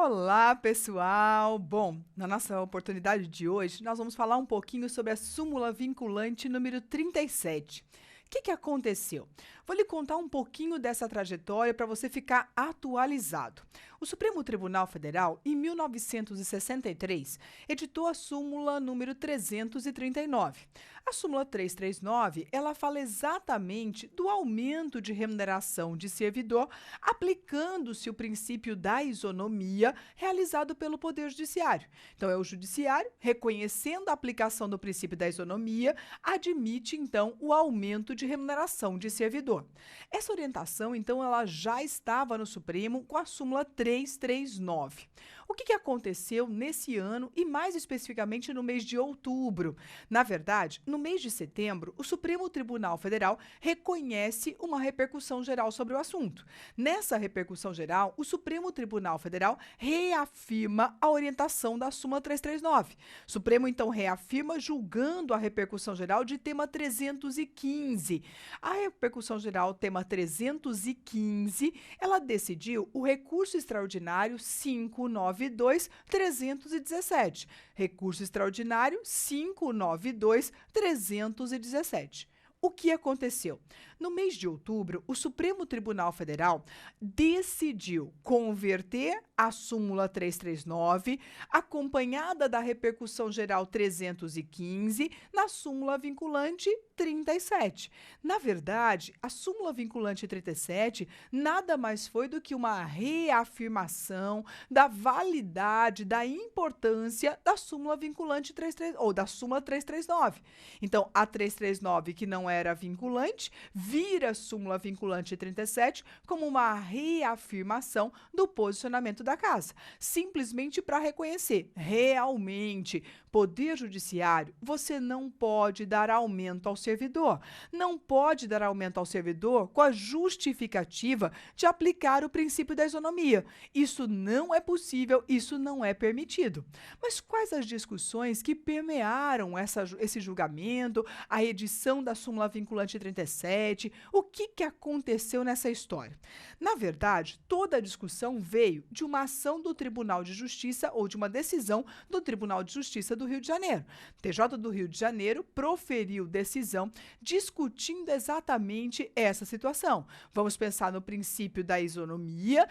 Olá, pessoal! Bom, na nossa oportunidade de hoje, nós vamos falar um pouquinho sobre a súmula vinculante número 37. O que aconteceu? Vou lhe contar um pouquinho dessa trajetória para você ficar atualizado. O Supremo Tribunal Federal, em 1963, editou a súmula número 339. A súmula 339, ela fala exatamente do aumento de remuneração de servidor, aplicando-se o princípio da isonomia realizado pelo Poder Judiciário. Então, é o Judiciário, reconhecendo a aplicação do princípio da isonomia, admite, então, o aumento de remuneração de servidor. Essa orientação, então, ela já estava no Supremo com a súmula 339. O que aconteceu nesse ano e, mais especificamente, no mês de outubro? Na verdade, no mês de setembro, o Supremo Tribunal Federal reconhece uma repercussão geral sobre o assunto. Nessa repercussão geral, o Supremo Tribunal Federal reafirma a orientação da súmula 339. O Supremo, então, reafirma julgando a repercussão geral de tema 315. A repercussão geral, tema 315, ela decidiu o recurso extraordinário 592-317. Recurso extraordinário 592-317. O que aconteceu? No mês de outubro, o Supremo Tribunal Federal decidiu converter a súmula 339, acompanhada da repercussão geral 315, na súmula vinculante 37. Na verdade, a súmula vinculante 37 nada mais foi do que uma reafirmação da validade, da importância da súmula vinculante 33, ou da súmula 339. Então, a 339, que não era vinculante, vira súmula vinculante 37 como uma reafirmação do posicionamento da Casa, simplesmente para reconhecer, realmente, Poder Judiciário, você não pode dar aumento ao servidor. Não pode dar aumento ao servidor com a justificativa de aplicar o princípio da isonomia. Isso não é possível, isso não é permitido. Mas quais as discussões que permearam esse julgamento, a edição da súmula vinculante 37, o que aconteceu nessa história? Na verdade, toda a discussão veio de uma ação do Tribunal de Justiça ou de uma decisão do Tribunal de Justiça do Rio de Janeiro. O TJ do Rio de Janeiro proferiu decisão discutindo exatamente essa situação. Vamos pensar no princípio da isonomia,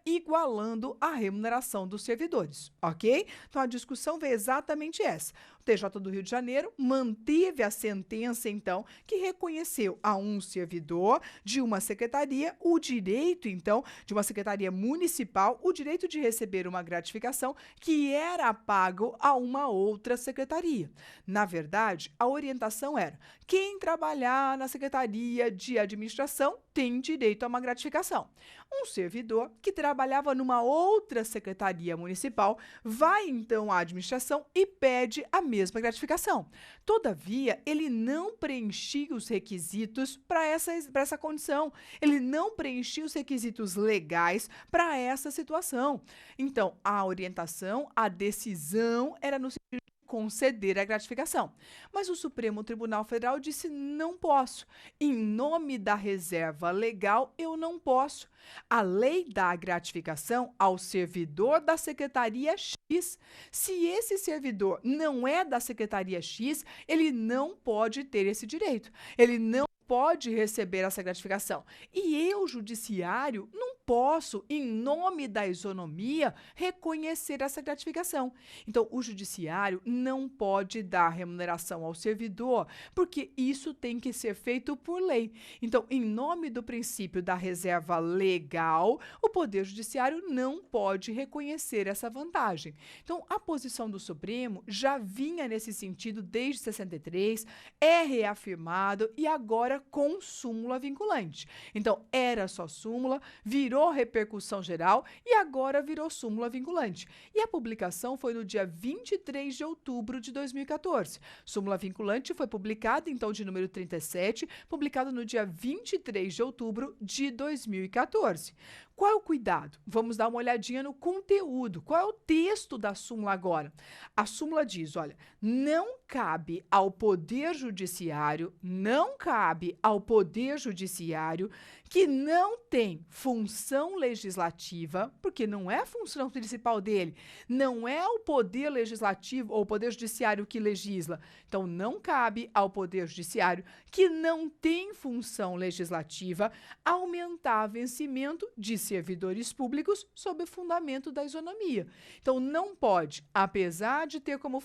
igualando a remuneração dos servidores, ok? Então, a discussão veio exatamente essa. O TJ do Rio de Janeiro manteve a sentença, então, que reconheceu a um servidor de uma secretaria o direito, então, de uma secretaria municipal, o direito de receber uma gratificação que era pago a uma outra secretaria. Na verdade, a orientação era: quem trabalhar na Secretaria de Administração tem direito a uma gratificação. Um servidor que trabalhava numa outra secretaria municipal vai então à administração e pede a mesma gratificação. Todavia, ele não preenchia os requisitos para essa condição. Ele não preenchia os requisitos legais para essa situação. Então, a orientação, a decisão era no sentido de conceder a gratificação. Mas o Supremo Tribunal Federal disse: não posso. Em nome da reserva legal, eu não posso. A lei dá a gratificação ao servidor da Secretaria X. Se esse servidor não é da Secretaria X, ele não pode ter esse direito. Ele não pode receber essa gratificação. E eu, judiciário, não posso, em nome da isonomia, reconhecer essa gratificação. Então, o judiciário não pode dar remuneração ao servidor, porque isso tem que ser feito por lei. Então, em nome do princípio da reserva legal, o Poder Judiciário não pode reconhecer essa vantagem. Então, a posição do Supremo já vinha nesse sentido desde 63, é reafirmado e agora com súmula vinculante. Então, era só súmula, virou repercussão geral e agora virou súmula vinculante. E a publicação foi no dia 23 de outubro de 2014. Súmula vinculante foi publicada, então, de número 37, publicado no dia 23 de outubro de 2014. Qual é o cuidado? Vamos dar uma olhadinha no conteúdo. Qual é o texto da súmula agora? A súmula diz, olha, não cabe ao Poder Judiciário, não cabe ao Poder Judiciário que não tem função legislativa, porque não é a função principal dele, não é o Poder Legislativo ou o Poder Judiciário que legisla. Então, não cabe ao Poder Judiciário que não tem função legislativa aumentar vencimento de servidores públicos sob o fundamento da isonomia. Então, não pode, apesar de ter como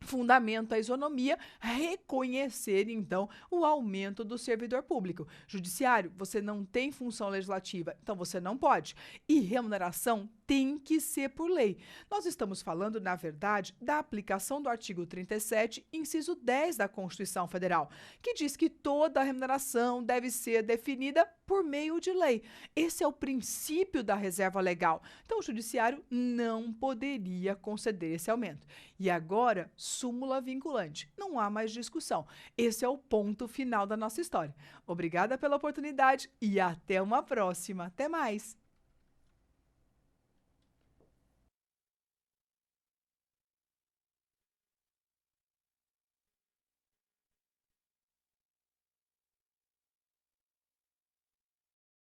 fundamento a isonomia, reconhecer, então, o aumento do servidor público. Judiciário, você não tem função legislativa, então você não pode. E remuneração tem que ser por lei. Nós estamos falando, na verdade, da aplicação do artigo 37, inciso 10 da Constituição Federal, que diz que toda a remuneração deve ser definida por meio de lei. Esse é o princípio da reserva legal. Então, o judiciário não poderia conceder esse aumento. E agora, súmula vinculante. Não há mais discussão. Esse é o ponto final da nossa história. Obrigada pela oportunidade e até uma próxima. Até mais!